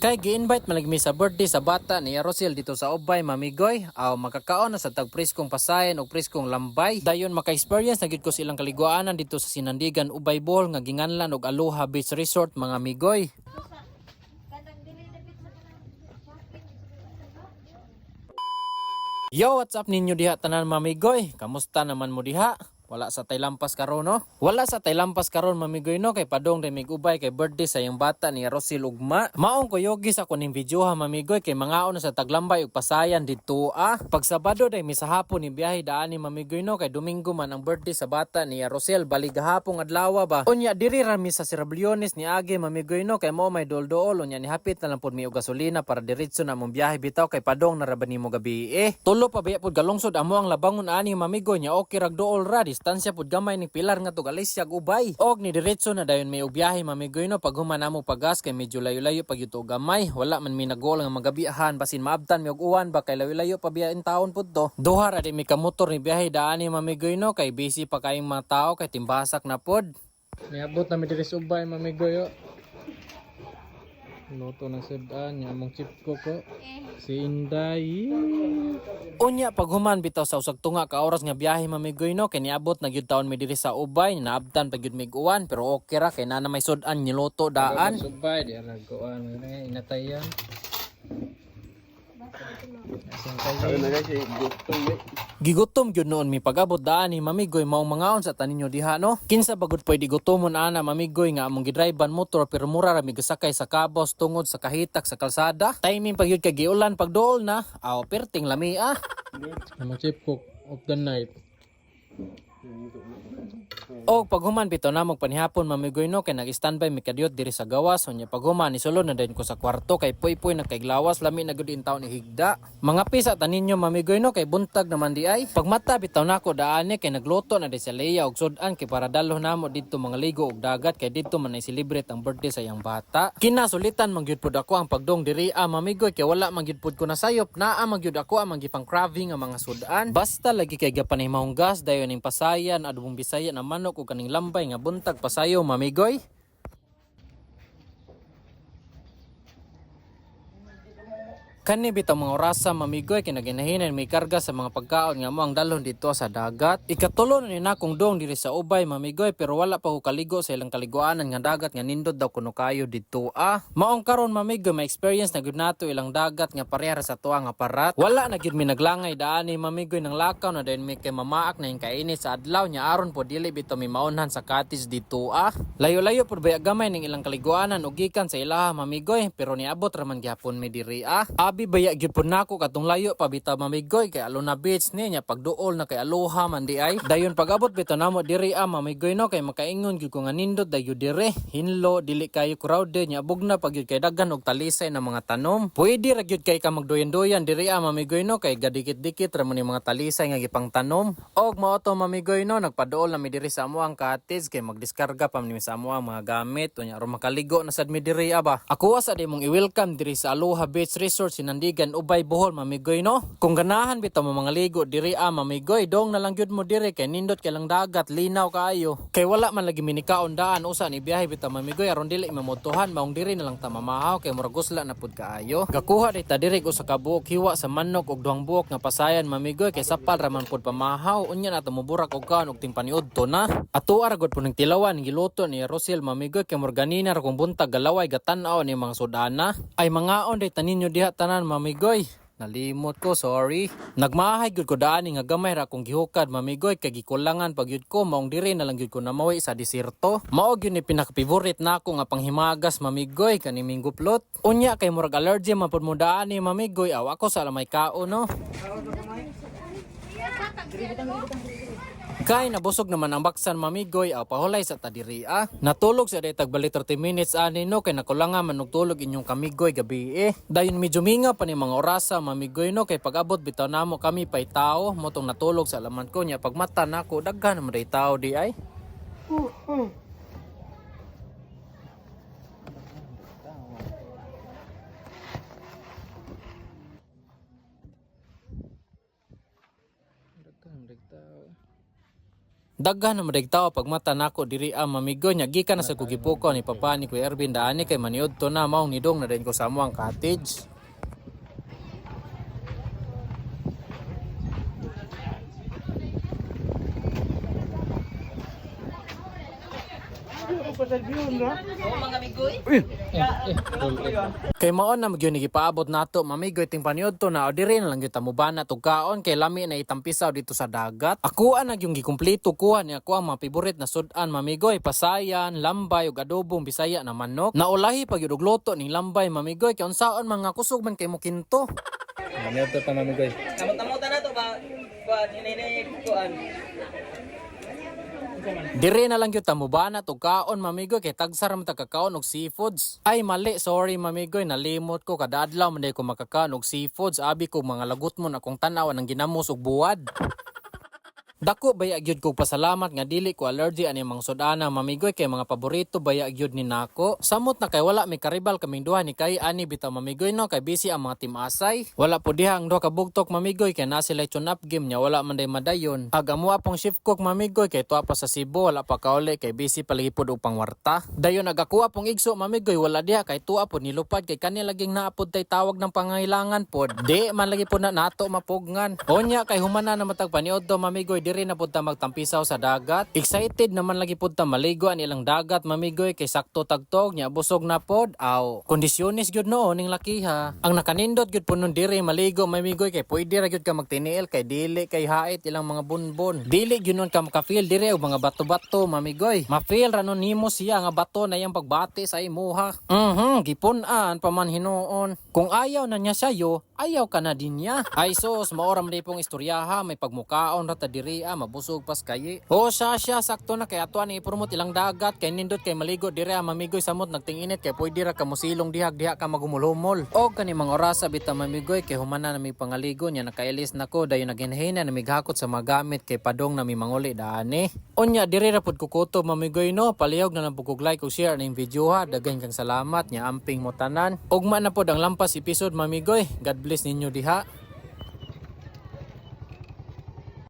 Kay gi-invite malagmi sa birthday sa bata ni Rosel dito sa Ubay, Mamigoy. Aw makakaon na sa tagpriskong pasayan o priskong lambay. Dayon maka-experience na gid ko silang kaliguanan dito sa Sinandigan, Ubay, Bohol nga ginganlan og Aloha Beach Resort, mga migoy. Yo, what's up ninyo diha tanan, mamigoy? Kamusta naman mo diha? Wala sa taylampas karon, no? Wala sa taylampas karon, mamigoy, no? Kay padong remig ubay kay birthday sa yung bata ni Rosel ugma. Maong ko yogi sa kuning video ha, mamigoy, kay mangaon na sa taglambay ug pasayan dito Pag Sabado day mi sa hapon ni biyahe daan ni mamigoy, no? Kay Domingo man ang birthday sa bata ni Rosel, bali gahapon adlaw ba. Unya diri ra mi sa Sirabliones ni Age, mamigoy, no? Kay mo may doldool unya ni hapit na lang pud mi og gasolina para diretso na mong biyahe bitaw kay padong na ra ba nimo gabi Tulo pa baya pud galungsod amo ang labangon ani, mamigoy, nya okay rag dool ra. Distansya pud gamay ning pilar nga to Galicia Ubay. Og ni diretso na dayon may biyahe, mamigoy, no? Pag human namo pagas kay medyo layo-layo pag yuto gamay. Wala man mi nagol nga magabiahan basin maabtan mi og uwan ba kay layo-layo pa biya in taon pud to. Duha ra di mi ka motor ni biyahe daan ni, mamigoy, no? Kay busy pa kayong mga tao kay timbasak na pod. Niabot na mi diri sa Ubay, mamigoy. Luto ng sudan niya among chip ko si Inday. Unya pag human bitaw sa usag tunga ka oras nga biyahe, mamigoy, no? Kay niabot na gyud taon mi diri sa Ubay, naabtan pa gyud mig uwan pero okay ra kay na may sudan niluto daan. Ubay di ra kuan inatayan. Gigutom gyud noon mi pag-abot daan ni, mamigoy, mao mangaon sa taninyo diha, no? Kinsa bagud pwede gutomon ana, mamigoy, nga among gidrivean motor pero mura ra mi gasakay sa kabos tungod sa kahitak sa kalsada. Timing pag yun kay giulan pag dool na, aw perting lamia. Among chip cook of the night. O pag human bitaw namog panihapon, mamigoy, no? Kay nag-standby mi kadiyot diri sa gawas. Unya pag human isulod na din ko sa kwarto kay puy-puy nagkaiglawas, lami na gud in taon ni higda. Mga pisa taninyo, mamigoy, no? Kay buntag naman di ay. Pag mata bitaw nako daani kay nagluto na di sa Leia og sudan kay para dalo namo didto mga ligo og dagat kay didto man ay celebrate ang birthday sa iyang bata. Kinasulitan man gyud pud ako ang pagdong diri mamigoy, kay wala man gyud pud ko nasayop. Naa man gyud ako ang gipang craving nga mga sudan. Basta lagi kay gapanahimahong gas dayon ning pasayan adubong Bisaya na manok o kaning lambay nga buntag pasayo, mamigoy. Kani bitaw mga orasa, mamigoy, kinaginahinan may karga sa mga pagkaon nga mo ang dalhon dito sa dagat. Ikatulo na ni nakong dong diri sa Ubay, mamigoy, pero wala pa ko kaligo sa ilang kaliguanan nga dagat nga nindot daw kuno kayo dito Maong karon, mamigoy, may experience na gud nato ilang dagat nga pareha sa tuwa nga parat. Wala na gid mi naglangay daan ni, mamigoy, ng lakaw na dayon mi kay mamaak na yung kainit sa adlaw nya aron po dili bitaw mi maunhan sa cottage dito Layo-layo pud baya gamay ning ilang kaliguanan ug gikan sa ilaha, mamigoy, pero niabot ra man gyapon mi diri Abi baya gyud pud nako katong layo pa bitaw, mamigoy, kay Aloha Beach niya pagduol na kay Aloha man di ay. Dayon pag-abot bitaw namo diri mamigoy, no? Kay makaingon gyud ko nga nindot dayo diri. Hinlo dili kayo crowded nya bugna pag gyud kay daghan og talisay na mga tanom. Pwede ra gyud kay ka magdoyan-doyan diri mamigoy, no? Kay gadikit-dikit ra mo ni mga talisay nga gipang tanom. Og mao to, mamigoy, no? Nagpaduol na mi diri sa amo ang cottage kay magdiskarga pa mi sa amo ang mga gamit unya aron makaligo na sad mi diri ba. Ako sa di mong i-welcome diri sa Aloha Beach Resort, Sinandigan, Ubay, Bohol, mamigoy, no? Kung ganahan bitaw mo mga ligo diri mamigoy, dong na lang gyud mo diri kay nindot kay lang dagat, linaw kaayo. Kay wala man lagi minikaon daan usa ni biyahe bitaw, mamigoy, aron dili mamotohan, maong diri na lang ta mamahaw kay murag gusla na pud kaayo. Gakuha dita diri usa ka buok hiwa sa manok og duhang buok nga pasayan, mamigoy, kay sapal ra man pud pamahaw unya na tumuburak og kaon og timpaniudto na. Ato ara gud pud ning tilawan giluto ni Rosel, mamigoy, kay murag ganina ra kung buntag galaway gatan-aw ni mga sudana. Ay mangaon day taninyo diha tanan, mamigoy. Nalimot ko, sorry. Nagmahay gyud ko daan nga gamay ra kong gihukad, mamigoy, kay gikulangan pag yun ko maong diri na lang gyud ko namawi sa desierto. Mao gyud ni pinaka-favorite nako nga panghimagas, mamigoy, kani mingguplot. Unya kay murag allergy man pud mo daan ni, mamigoy, aw ako sa lamay kaon, no? Kay nabusog naman ang baksan, mamigoy, pahulay sa tadiri Natulog sa day tagbali 30 minutes ani, no? Kay nakulangan man og tulog inyong kamigoy gabi Dayon medyo minga pa ni mga orasa, mamigoy, no? Kay pag-abot bitaw namo kami pay tao motong natulog sa laman ko nya pag mata nako daghan man day tao di ay. Daghan na madigtaw pagmata nako diri ang mamigoy nya gikan na sa kugipuko ni papa ni Kuya Ervin daani kay maniud to na maong nidong na din ko sa amuang cottage. Kay maon na magyud gipaabot nato mamigoy ting paniud to na o diri na lang gyud tamubana og kaon kay lami na itampisaw dito sa dagat. Ako ang yung gikumpleto kuha ni ako ang mga favorite na sudan mamigoy, pasayan, lambay ug adobong Bisaya na manok. Naulahi pag gyud og luto ning lambay mamigoy kay unsaon mga kusog man kay mo kinto. Paniud to ta mamigoy. Kamot-kamutan na to ba? Hinay kuan. Dire na lang gyud tamubana og kaon mamigoy kay tagsar man ta kakaon og seafoods. Ay mali, sorry mamigoy, nalimot ko kada adlaw man ko makakaon og seafoods. Abi ko mga lagot mo na akong tan-aw nang ginamos og buwad. Dako baya gyud kog pasalamat nga dili ko allergy ani mga sudana mamigoy kay mga paborito baya gyud ni nako. Samot na kay wala may karibal kaming duha ni kay ani bitaw mamigoy no kay busy ang mga team Asay. Wala po diha ang duha ka bugtok mamigoy kay na sila tune up game nya wala man day madayon. Ag amo pong shift cook mamigoy kay tuwa pa sa Cebu wala pa kauli kay busy palihipod og pangwarta. Dayon nagakuha pong igso mamigoy wala diha kay tuwa po nilupad kay kani laging naapod tay tawag ng pangailangan pod. Di man lagi po na nato mapugngan. Onya kay humana na matag paniod to mamigoy diri na pud ta magtampisaw sa dagat. Excited naman lagi pud ta maligo ang ilang dagat mamigoy kay sakto tagtog nya busog na pod. Aw, kondisyones gyud noon ning lakiha. Ang nakanindot gyud po nun diri maligo mamigoy kay pwede ra gyud ka magtiniil kay dili kay hait ilang mga bunbon. Dili gyud nun ka makafeel diri og mga bato-bato mamigoy. Ma-feel ra nun nimo siya nga bato na yang pagbati sa imuha. Gipun-an pa man hinuon. Kung ayaw na niya sayo, ayaw ka na din niya. Ay sos, maoram di pong istoryaha, may pagmukaon rata diri mabusog pas kayi. O siya sakto na kay atuan ni ipromote ilang dagat kay nindot kay maligo diri mamigoy samot nagtinginit kay pwede ra ka musilong diha ka magumulumol. O kani mga oras bitaw mamigoy kay humana na mi pangaligo nya nakailis nako dayon naginhina na mighakot sa mga gamit kay padong na mi manguli daani. Onya diri ra pud kukuto mamigoy no, palihog na lang pud kog like ug share ning video ha. Daghan kang salamat nya amping mo tanan. Ugma na pud ang lampas episode mamigoy. God bless ninyo diha.